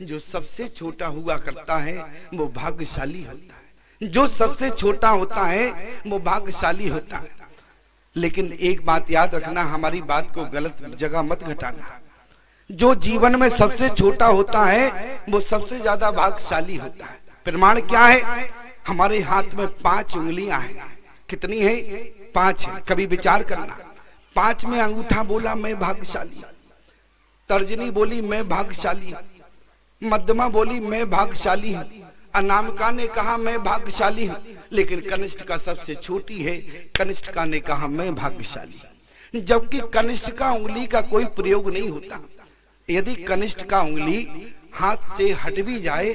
जो सबसे छोटा हुआ करता है वो भाग्यशाली होता है। जो सबसे छोटा होता है वो भाग्यशाली होता है। लेकिन एक बात याद रखना, हमारी बात को गलत जगह मत घटाना। जो जीवन में सबसे छोटा होता है वो सबसे ज्यादा भाग्यशाली होता है। प्रमाण क्या है? हमारे हाथ में 5 उंगलियां हैं। कितनी है? 5 है। कभी विचार करना। 5 में अंगूठा बोला मैं भाग्यशाली, तर्जनी बोली मैं भाग्यशाली, मध्यमा बोली मैं भाग्यशाली हूँ, अनामिका ने कहा मैं भाग्यशाली हूँ, लेकिन कनिष्ठिका सबसे छोटी है, कनिष्ठिका ने कहा मैं भाग्यशाली। जबकि कनिष्ठिका उंगली का कोई प्रयोग नहीं होता। यदि कनिष्ठिका उंगली हाथ से हट भी जाए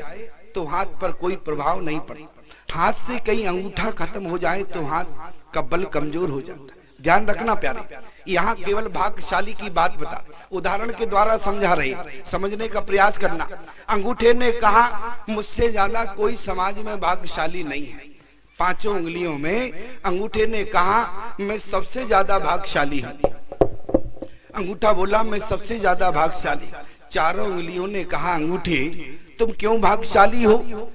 तो हाथ पर कोई प्रभाव नहीं पड़ता। हाथ से कहीं अंगूठा खत्म हो जाए तो हाथ का बल कमजोर हो जाता है। ध्यान रखना प्यारे, यहाँ केवल भाग्यशाली की बात बता, उदाहरण के द्वारा समझा रही, समझने का प्रयास करना। अंगूठे ने कहा मुझसे ज्यादा कोई समाज में भाग्यशाली नहीं है। 5 उंगलियों में अंगूठे ने कहा मैं सबसे ज्यादा भाग्यशाली हूँ। अंगूठा बोला मैं सबसे ज्यादा भाग्यशाली। 4 उंगलियों ने कहा अंगूठे तुम क्यों भाग्यशाली हो?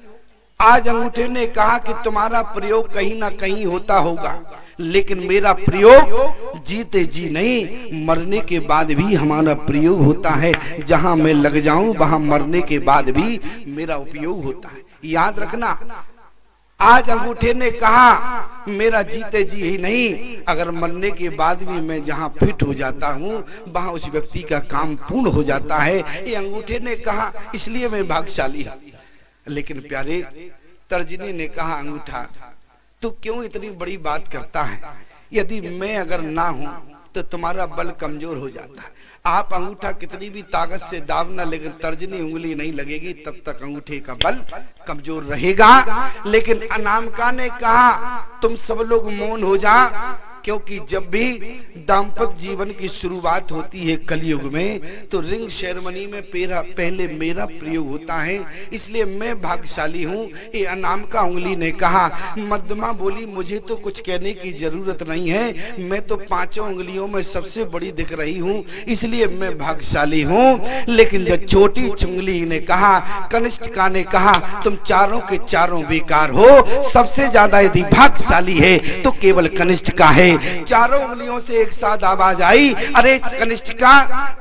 आज अंगूठे ने कहा कि तुम्हारा प्रयोग कहीं ना कहीं होता होगा, लेकिन मेरा प्रयोग जीते जी नहीं, मरने के बाद भी हमारा प्रयोग होता है। जहां मैं लग जाऊं वहां मरने के बाद भी मेरा उपयोग होता है। याद रखना, आज अंगूठे ने कहा मेरा जीते जी ही नहीं, अगर मरने के बाद भी मैं जहां फिट हो जाता हूं वहां उस व्यक्ति का काम पूर्ण हो जाता है। ये अंगूठे ने कहा, इसलिए मैं भाग्यशाली हूं। लेकिन प्यारे, तर्जनी ने कहा अंगूठा तू क्यों इतनी बड़ी बात करता है? यदि मैं अगर ना हूं तो तुम्हारा बल कमजोर हो जाता है। आप अंगूठा कितनी भी ताकत से दाबना, लेकिन तर्जनी उंगली नहीं लगेगी तब तक अंगूठे का बल कमजोर रहेगा। लेकिन अनामिका ने कहा तुम सब लोग मौन हो जा, क्योंकि जब भी दाम्पत्य जीवन की शुरुआत होती है कलयुग में तो रिंग सेरेमनी में पहले मेरा प्रयोग होता है, इसलिए मैं भाग्यशाली हूँ। ये अनामिका उंगली ने कहा। मध्यमा बोली मुझे तो कुछ कहने की जरूरत नहीं है, मैं तो 5 उंगलियों में सबसे बड़ी दिख रही हूँ, इसलिए मैं भाग्यशाली हूँ। लेकिन जब छोटी उंगली ने कहा, कनिष्ठिका ने कहा तुम चारों के चारों बेकार हो, सबसे ज्यादा यदि भाग्यशाली है तो केवल कनिष्ठिका है। 4 उंगलियों से एक साथ आवाज आई, अरे कनिष्ठिका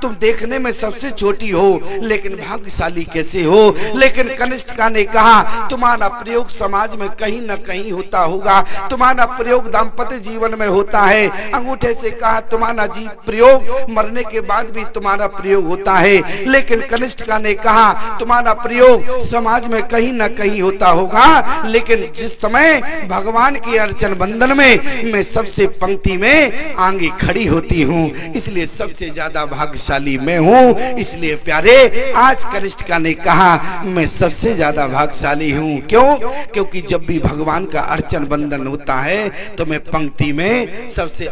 तुम देखने में सबसे छोटी हो लेकिन भाग्यशाली कैसे हो? लेकिन कनिष्ठिका ने कहा तुम्हारा प्रयोग समाज में कहीं न कहीं होता होगा, तुम्हारा प्रयोग दाम्पत्य जीवन में होता है। अंगूठे से कहा तुम्हारा प्रयोग मरने के बाद भी तुम्हारा प्रयोग होता है, लेकिन कनिष्ठिका ने कहा तुम्हारा प्रयोग समाज में कहीं न कहीं होता होगा, लेकिन जिस समय भगवान के अर्चन बंधन में मैं सबसे पंक्ति में आगे खड़ी होती हूँ, इसलिए सबसे ज्यादा भाग्यशाली मैं हूँ। इसलिए प्यारे, आज कनिष्ठिका ने कहा मैं सबसे ज्यादा भाग्यशाली हूँ। क्यों? क्योंकि जब भी भगवान का अर्चन बंधन होता है तो मैं पंक्ति में सबसे